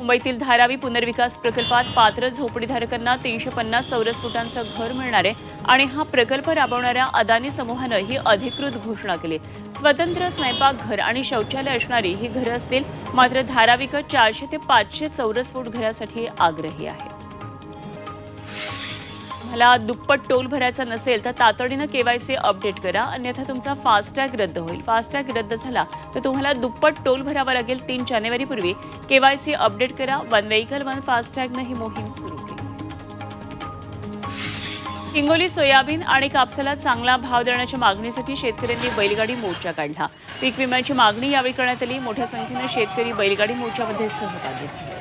मुंबईतील धारावी पुनर्विकास प्रकल्पात पात्र झोपडीधारकांना 350 चौरस फुटांचं घर मिळणार आहे आणि हा प्रकल्प राबवणाऱ्या अदानी समूहानं ही अधिकृत घोषणा केली। स्वतंत्र स्वयंपाकघर आणि शौचालय असणारी ही घरं असतील, मात्र धारावीकर 400 ते 500 चौरस फूट घरासाठी आग्रही आहे। मला दुप्पट टोल भरायचा नसेल तर तातडीनं केवायसी अपडेट करा, अन्यथा तुमचा फास्टॅग रद्द होईल। फास्टॅग रद्द झाला तर तुम्हाला दुप्पट टोल भरावा लागेल। 3 जानेवारीपूर्वी केवायसी अपडेट करा। वन व्हेकल वन फास्टॅगनं ही मोहीम सुरू केली। हिंगोली सोयाबीन आणि कापसाला चांगला भाव देण्याच्या मागणीसाठी शेतकऱ्यांनी बैलगाडी मोर्चा काढला। पीक विम्याची मागणी यावेळी करण्यात आली। मोठ्या संख्येनं शेतकरी बैलगाडी मोर्चामध्ये सहभागी झाले।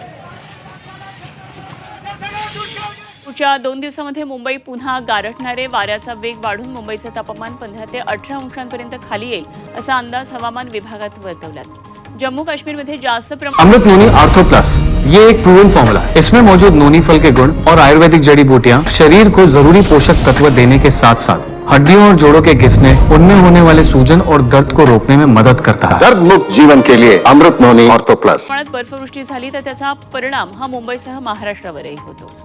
पुढच्या 2 दिवसांमध्ये मुंबई पुन्हा गारठणारे, वाऱ्याचा वेग वाढून मुंबईचं तापमान 15 ते 18 अंशांपर्यंत खाली येईल असा अंदाज हवामान विभागात वर्तवला। जम्मू काश्मीरमध्ये जास्त अमृत नोनी आर्थो प्लस, ये एक प्रूवन फॉर्मूला है। इसमें मौजूद नोनी फल के गुण और आयुर्वेदिक जड़ी बूटियां शरीर को जरूरी पोषक तत्व देने के साथ साथ हड्डियों और जोड़ों के घिसने, उनमें होने वाले सूजन और दर्द को रोकने में मदद करता है। दर्द मुक्त जीवन के लिए अमृत नोनी आर्थो प्लस। बर्फवृष्टी झाली तर त्याचा परिणाम हा मुंबईसह महाराष्ट्रावरही होतो।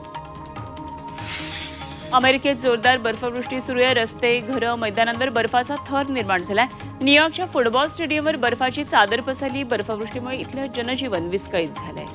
अमेरिकेत जोरदार बर्फवृष्टी सुरू आहे। रस्ते, घरं, मैदानांवर बर्फाचा थर निर्माण झालाय। न्यूयॉर्कच्या फुटबॉल स्टेडियमवर बर्फाची चादर पसरली। बर्फवृष्टीमुळे इथलं जनजीवन विस्कळीत झालंय।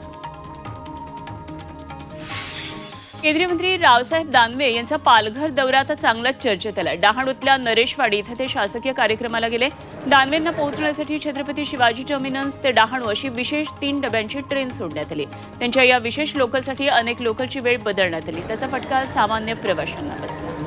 केंद्रीय मंत्री रावसाहेब दानवे यांचा पालघर दौरा आता चांगलाच चर्चेत आलाय। डहाणूतल्या नरेशवाडी इथे ते शासकीय कार्यक्रमाला गेले। दानवेंना पोहोचण्यासाठी छत्रपती शिवाजी टर्मिनस ते डहाणू अशी विशेष 3 डब्यांची ट्रेन सोडण्यात आली। त्यांच्या या विशेष लोकलसाठी अनेक लोकलची वेळ बदलण्यात आली। त्याचा फटका सामान्य प्रवाशांना बसला।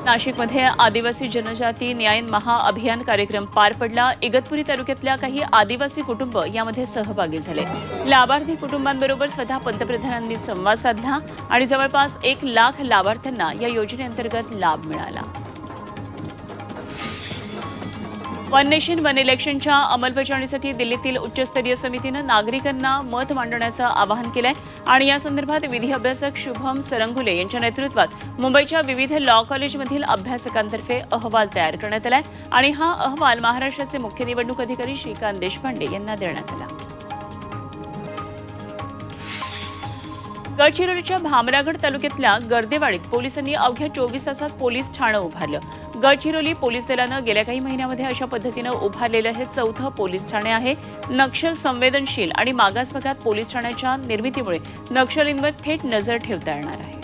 नाशिकमध्ये आदिवासी जनजाती न्याय महाअभियान कार्यक्रम पार पडला। इगतपुरी तालुक्यातल्या काही आदिवासी कुटुंब यामध्ये सहभागी झाले। लाभार्थी कुटुंबांबरोबर स्वतः पंतप्रधानांनी संवाद साधला आणि जवळपास 1 लाख लाभार्थ्यांना या योजनेअंतर्गत लाभ मिळाला। वन नेशन वन इलेक्शनच्या अंमलबजावणीसाठी दिल्लीतील उच्चस्तरीय समितीनं नागरिकांना मत मांडण्याचं आवाहन केलंय आणि या संदर्भात विधी अभ्यासक शुभम सरंगुले यांच्या नेतृत्वात मुंबईच्या विविध लॉ कॉलेजमधील अभ्यासकांतर्फे अहवाल तयार करण्यात आलाय आणि हा अहवाल महाराष्ट्राचे मुख्य निवडणूक अधिकारी श्रीकांत देशपांडे यांना देण्यात आला। गडचिरोलीच्या भामरागड तालुक्यातल्या गर्देवाडीत पोलिसांनी अवघ्या 24 तासात पोलीस ठाणं उभारलं। गडचिरोली पोलीस दलानं गेल्या काही महिन्यांमध्ये अशा पद्धतीनं उभारलेलं हे 4थं पोलीस ठाणे आहे। नक्षल संवेदनशील आणि मागास भागात पोलीस ठाण्याच्या निर्मितीमुळे नक्षलींवर थेट नजर ठेवता येणार आहे।